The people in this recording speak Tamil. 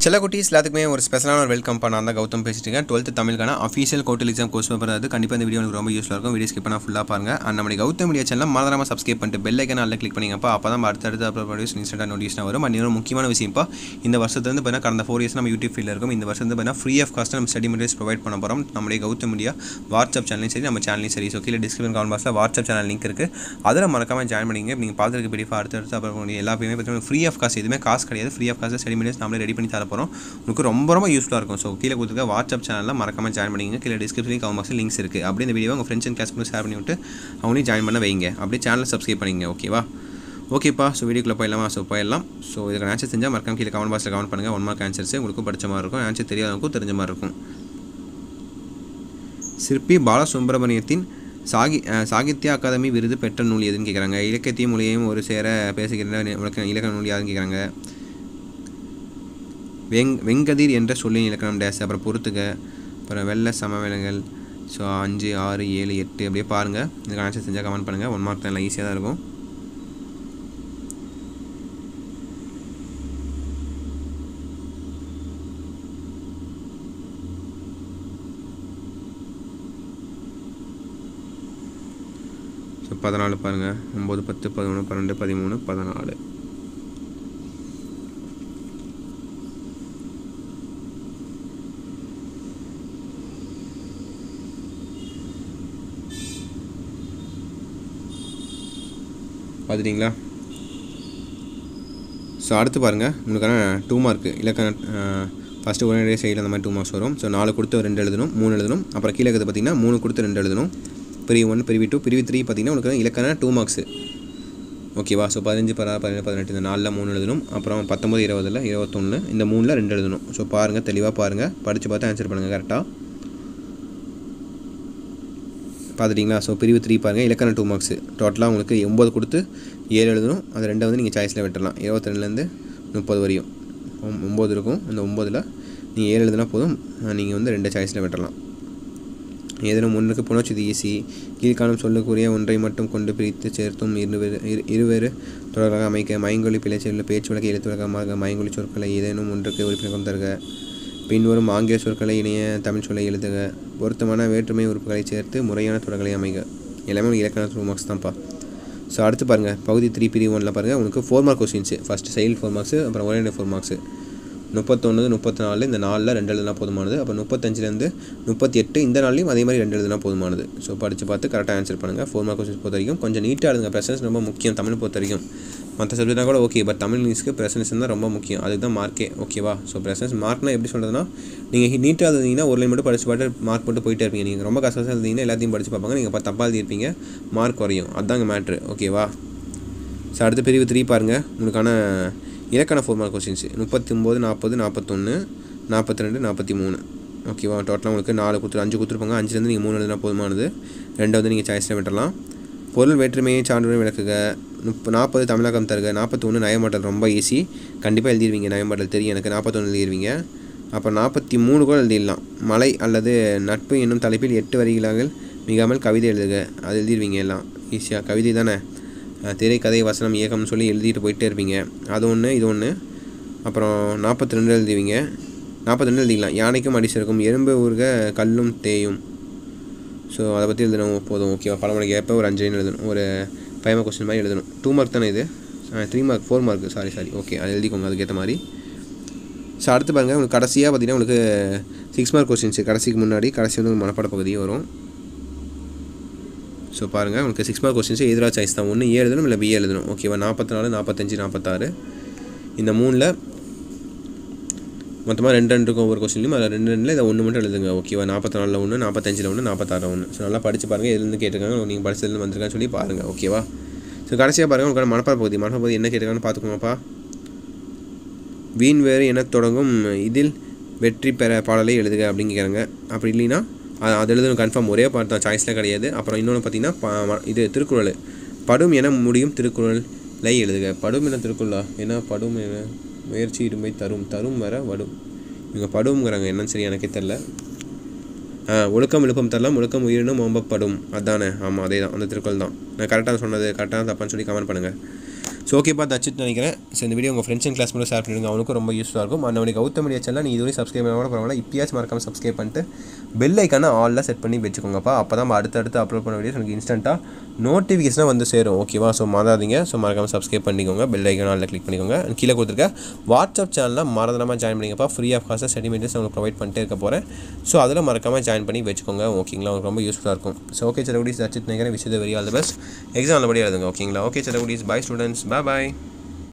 செல்லக்குட்டீஸ் எல்லாத்துக்குமே ஒரு ஸ்பெஷலான ஒரு வெல்கம் பண்ண அந்த கௌதம் பேசிட்டு இருக்கேன். 12th தமிழுக்கான அஃபீஷியல் கோட்டல் எக்ஸாம் கோர்ஸ் பேப்பர் அது கண்டிப்பாக இந்த வீடியோ எனக்கு ரொம்ப யூஸ்ஃபுல்லாக இருக்கும். வீடியோ ஸ்கிப் பண்ணால் ஃபுல்லாக பாருங்க. அண்ட் நம்மளுடைய கௌதம் மீடியா சேனல் மறந்துடாம சப்ஸ்கிரைப் பண்ணிட்டு பெல் ஐக்கான நல்லா கிளிக் பண்ணிங்கப்பா. அப்போ தான் அடுத்தடுத்து அப்லோட் வீடியோஸ் இன்ஸ்டன்ட்டாக நோட்டிஃபிகேஷன் வரும். அண்ட் இன்னொரு முக்கியமான விஷயம்ப்பா, இந்த வருஷத்துலேருந்து பார்த்தீங்கன்னா கடந்த 4 இயர்ஸ் நம்ம யூடியூப் ஃபீல்டில் இருக்கும். இந்த வருஷம் பார்த்தீங்கன்னா ஃப்ரீ ஆஃப் காஸ்ட் நம்ம ஸ்டடி மெட்டீரியல்ஸ் ப்ரொவைட் பண்ண போகிறோம். நம்மளுடைய கௌதம் மீடியா வாட்ஸ்அப் சேனலையும் சரி, நம்ம சேனலையும் சரி. ஸோ கீழே டிஸ்கிரிப்ஷன் கமெண்ட் பாக்ஸில் வாட்ஸ்அப் சேனல் லிங்க் இருக்குது. அதில் மறக்காமல் ஜாயின் பண்ணிங்க. நீங்கள் பார்த்துருக்க பிடிஃபா அடுத்தடுத்து அப்லோட் பண்ணி எல்லா பேருமே பார்த்தீங்கன்னா ஃப்ரீ ஆஃப் காஸ்ட், எதுவுமே காசு கிடையாது. Free of cost study materials நம்மளே ரெடி பண்ணி தர போகிறோம். உங்களுக்கு ரொம்ப யூஸ்ஃபுல்லாக இருக்கும். ஸோ கீழே கொடுத்துருக்க வாட்ஸ்அப் சேனலில் மறக்காமல் ஜாயின் பண்ணிங்க. கீழே டிஸ்கிரிப்ஷன் கமெண்ட் பாக்ஸில் லிங்க்ஸ் இருக்குது. அப்படியே இந்த வீடியோ உங்கள் ஃப்ரெண்ட்ஸ் அண்ட் கிளாஸ் ஷேர் பண்ணி விட்டு அவங்களையும் ஜாயின் பண்ண வைங்க. அப்படியே சேனலை சப்ஸ்கிரைப் பண்ணிங்க. ஓகேவா? ஓகேப்பா. ஸோ வீடியோக்குள்ளே போயிடலாமா? ஸோ போயிடலாம். ஸோ இதுக்கு ஆன்சர் செஞ்சால் மறக்காம கீழே கமெண்ட் பாக்ஸில் கமெண்ட் பண்ணுங்கள். 1 மார்க் ஆன்சர்ஸ் உங்களுக்கும் படித்த மாதிரி இருக்கும், ஆன்சர் தெரியாதவங்களுக்கும் தெரிஞ்ச மாதிரி இருக்கும். சிற்பி பாலசுப்ரமணியத்தின் சாகித்ய அகாதமி விருது பெற்ற நூல் எதுன்னு கேட்குறாங்க. இலக்கியத்தையும் மொழியையும் ஒரு சேர பேசுகிற இலக்கண நூல் யாருன்னு கேட்குறாங்க. வெங்கதிர் என்ற சொல்லின் இலக்கணம் டேஸ். அப்புறம் பொறுத்துக்க, அப்புறம் வெள்ள சமவெளிகள். ஸோ 5, 6, 7, 8 அப்படியே பாருங்கள். இதுக்கு ஆன்சர் செஞ்சால் கமெண்ட் பண்ணுங்கள். 1 மார்க் தான், எல்லாம் ஈஸியாக தான் இருக்கும். ஸோ 14 பாருங்கள். 9, 10, 11, 12, 13, 14. பார்த்துட்டிங்களா? ஸோ அடுத்து பாருங்கள், உங்களுக்கான 2 மார்க்கு இலக்கண ஃபஸ்ட்டு ஒரே சைடில் அந்த மாதிரி 2 மார்க்ஸ் வரும். ஸோ 4 கொடுத்து 2 எழுதணும், 3 எழுதணும். அப்புறம் கீழே இருக்கிறது பார்த்திங்கன்னா 3 கொடுத்து 2 எழுதணும். பிரிவு 1, பிரிவு 2, பிரிவு 3 பார்த்திங்கன்னா உங்களுக்கு இலக்கண 2 மார்க்ஸு. ஓகேவா? ஸோ 15, 16, 17, 18 இந்த 4ல் 3 எழுதணும். அப்புறம் 19, 20, 21 இந்த 3ல் 2 எழுதணும். ஸோ பாருங்கள், தெளிவாக பாருங்கள், படித்து பார்த்து ஆன்சர் பண்ணுங்கள் கரெக்டாக. பார்த்துட்டிங்களா? ஸோ பிரிவு 3 பாருங்கள், இலக்கண 2 மார்க்ஸு. டோட்டலாக உங்களுக்கு 9 கொடுத்து 7 எழுதணும். அது 2 வந்து நீங்கள் சாய்ஸில் விட்டுடலாம். 22லேருந்து 30 வரையும் 9 இருக்கும். அந்த 9ல் நீங்கள் 7 எழுதுனா போதும். நீங்கள் வந்து 2 சாய்ஸில் விட்டுடலாம். ஏதேனும் ஒன்றுக்கு புணர்ச்சி ஈஸி. கீழ்காணும் சொல்லுக்குரிய ஒன்றை மட்டும் கொண்டு பிரித்து சேர்த்தும் இருவேறு தொடராக அமைக்க. மைங்கொலி பிழைச்சொல்ல பேச்சு வழக்கு எழுத்து வழக்கமாக மைங்கொலி சொற்களை ஏதேனும் ஒன்றுக்கு உறுப்பினகம் தருக. பின்வரும் ஆங்கில சொற்களை இணைய தமிழ் சொல்லை எழுதுக. பொருத்தமான வேற்றுமை உறுப்புகளை சேர்த்து முறையான தொடர்களை அமைக. எல்லாமே இலக்கண 2 மார்க்ஸ் தான்ப்பா. ஸோ அடுத்து பாருங்கள், பகுதி 3 பிரிவு 1ல் பாருங்கள், உங்களுக்கு 4 மார்க் கொஸ்டின்ஸு. ஃபஸ்ட்டு செயல் 4 மார்க்ஸு, அப்புறம் ஒரே 4 மார்க்ஸு. 31, 34 இந்த 4ல் 2 எழுதுனா போதுமானது. அப்புறம் 35லேருந்து 38 இந்த நாள்லையும் அதே மாதிரி 2 எழுதுனா போதுமானது. ஸோ படித்து பார்த்து கரெக்டாக ஆன்சர் பண்ணுங்கள். 4 மார்க் கொஸ்டின்ஸ் பொறுத்த வரைக்கும் கொஞ்சம் நீட்டாக எழுதுங்க. ப்ரெசன்ஸ் ரொம்ப முக்கியம் தமிழ் பொறுத்த வரைக்கும். மற்ற சப்ஜெக்ட்னா கூட ஓகே, பட் தமிழ் இங்கிலீஷ்க்கு ப்ரெசன்டேஷன் தான் ரொம்ப முக்கியம். அதுக்கு தான் மார்க்கே. ஓகேவா? ஸோ ப்ரெசன்ஸ் மார்க்னா எப்படி சொல்கிறதுனா, நீங்கள் நீட்டாக எழுதிங்கன்னா ஒரு லைன் மட்டும் படித்து பாட்டு மார்க் போட்டு போயிட்டே இருப்பீங்க. நீங்கள் ரொம்ப கஷ்டமாக எழுதிங்கன்னா எல்லாத்தையும் படித்து பார்ப்பாங்க, நீங்கள் தப்பாக எழுதியிருப்பீங்க, மார்க் குறையும். அதுதாங்க மேட்ரு. ஓகேவா? ஸோ அடுத்த பிரிவு 3 பாருங்கள், உங்களுக்கான இலக்கண 4 மார்க் கொஸ்டின்ஸு. 39, 40, 41, 42, 43. ஓகேவா? டோட்டலாக உங்களுக்கு 4 கொடுத்து 5 கொடுத்துருப்பாங்க. 5லேருந்து நீங்கள் 3 எழுதுனா போதுமானது. 2 வந்து நீங்கள் சாய்ஸில் விட்டுடலாம். பொருள் வேற்றுமையை சான்றுடன் விளக்குக. 40 தமிழகம் தருக. 41 நயமாடல் ரொம்ப ஈஸி, கண்டிப்பாக எழுதிடுவீங்க. நயமாடல் தெரியும் எனக்கு. 41 எழுதிடுவீங்க. அப்புறம் 43 கூட எழுதிடலாம். மலை அல்லது நட்பு என்னும் தலைப்பில் 8 வரிகளாக மிகாமல் கவிதை எழுதுக. அது எழுதிடுவீங்க எல்லாம் ஈஸியாக. கவிதை தானே, திரை கதை வசனம் இயக்கம்னு சொல்லி எழுதிட்டு போயிட்டே இருப்பீங்க. அது ஒன்று, இது ஒன்று. அப்புறம் 42 எழுதுவீங்க. 42 எழுதிக்கலாம். யானைக்கும் அடிச்சிருக்கும் எறும்பு ஊர்க கல்லும் தேயும். ஸோ அதை பற்றி எழுதணும் போதும். ஓகேவா? பழமொழிக்கு ஏற்ப ஒரு 5 லைன் எழுதணும். ஒரு 5 மார்க் கொஸ்டின் மாதிரி எழுதணும். 2 மார்க் தானே இது? 3 மார்க் 4 மார்க் சாரி. ஓகே, அது எழுதிக்கோங்க அதுக்கேற்ற மாதிரி. ஸோ அடுத்து பாருங்கள், உங்களுக்கு கடைசியாக பார்த்தீங்கன்னா உங்களுக்கு 6 மார்க் கொஸ்டின்ஸு. கடைசிக்கு முன்னாடி கடைசி வந்து மனப்பாட பகுதியே வரும். ஸோ பாருங்கள், உங்களுக்கு 6 மார்க் கொஸ்டின்ஸு எதிராக சாய்ஸ் தான். ஒன்று ஏ எழுதணும், இல்லை பி எழுதணும். ஓகேவா? 44, 45, 46 இந்த 3ல் மொத்தமாக 2 இருக்கும் ஒவ்வொரு கொஸ்டின்லையும். அதில் 2 இதை 1 மட்டும் எழுதுங்க. ஓகேவா? 44ல் 1, 45ல் 1, 46ல் 1. ஸோ நல்லா படித்து பாருங்கள், எதுலேருந்து கேட்டிருக்காங்க, நீங்கள் படிச்சதுலேருந்து வந்திருக்கான்னு சொல்லி பாருங்கள். ஓகேவா? ஸோ கடைசியாக பாருங்கள், உங்களுக்கு மனப்பாட பகுதி என்ன கேட்டிருக்காங்கன்னு பார்த்துக்கோங்கப்பா. வீண் வேறு என தொடங்கும் இதில் வெற்றி பெற பாடலை எழுதுக அப்படின்னு கேட்குறாங்க. அப்படி இல்லைன்னா அது எழுதணும் கன்ஃபார்ம். ஒரே பாட்டு தான், சாய்ஸில் கிடையாது. அப்புறம் இன்னொன்று பார்த்தீங்கன்னா இது திருக்குறள். படும் என முடியும் திருக்குறளை எழுதுக. படும் என திருக்குறளா? ஏன்னா படும் என முயற்சி இடுமை தரும் வர வடும். இவங்க படுங்கிறாங்க, என்னன்னு சரி எனக்கே தெரில. ஒழுக்கம் விழுப்பம் தரலாம், ஒழுக்கம் உயிரினும் ஓம்பப்படும். அதுதானே? ஆமாம், அதே தான், அந்த திருக்குறள் தான். நான் கரெக்டாக சொன்னது கரெக்டாக தப்பான்னு சொல்லி கமெண்ட் பண்ணுங்கள். ஸோ ஓகேப்பா தச்சுட்டு நினைக்கிறேன். ஸோ இந்த வீடியோ உங்கள் ஃப்ரெண்ட்ஸ் அண்ட் கிளாஸ் மட்டும் ஷேர் பண்ணிடுங்க, அவனுக்கும் ரொம்ப யூஸ்ஃபுல்லாக இருக்கும். அண்ட் கௌதம் மீடியா சேனல் நீ இதுவரை சப்ஸ்கிரைப் பண்ண கூட பரவாயில்ல, இப்பயாச்சும் மறக்காமல் சப்ஸ்கிரைப் பண்ணிட்டு பெல் ஐக்கான ஆல்லாம் செட் பண்ணி வச்சுக்கோங்கப்பா. அப்போ தான் அடுத்தடுத்து அப்லோட் பண்ண வீடியோஸ் எனக்கு இன்ஸ்டண்ட்டாக நோட்டிஃபிகேஷனாக வந்து சேரும். ஓகேவா? ஸோ மறக்காதீங்க. ஸோ மறக்காமல் சப்ஸ்கிரைப் பண்ணிக்கோங்க, பெல் ஐக்கான ஆலில் கிளிக் பண்ணிக்கோங்க. கீழே கொடுத்துருக்க வாட்ஸ்அப் சேனலில் மறந்துடாமல் ஜாயின் பண்ணிங்கப்பா. ஃப்ரீ ஆஃப் காஸ்ட்டாக ஸ்டடி மெட்டீரியல்ஸ் உங்களுக்கு ப்ரொவைட் பண்ணிட்டே இருக்க போகிறேன். ஸோ அதில் மறக்காமல் ஜாயின் பண்ணி வச்சுக்கோங்க. ஓகேங்களா? உங்களுக்கு ரொம்ப யூஸ்ஃபுல்லாக இருக்கும். ஸோ ஓகே சில வீடியோஸ் தச்சுட்டு நினைக்கிறேன். விஷயத்தை very all the best. Exam நல்லபடியாக எழுதுங்க. ஓகேங்களா? ஓகே சில வீடியோஸ். By students. பாய்.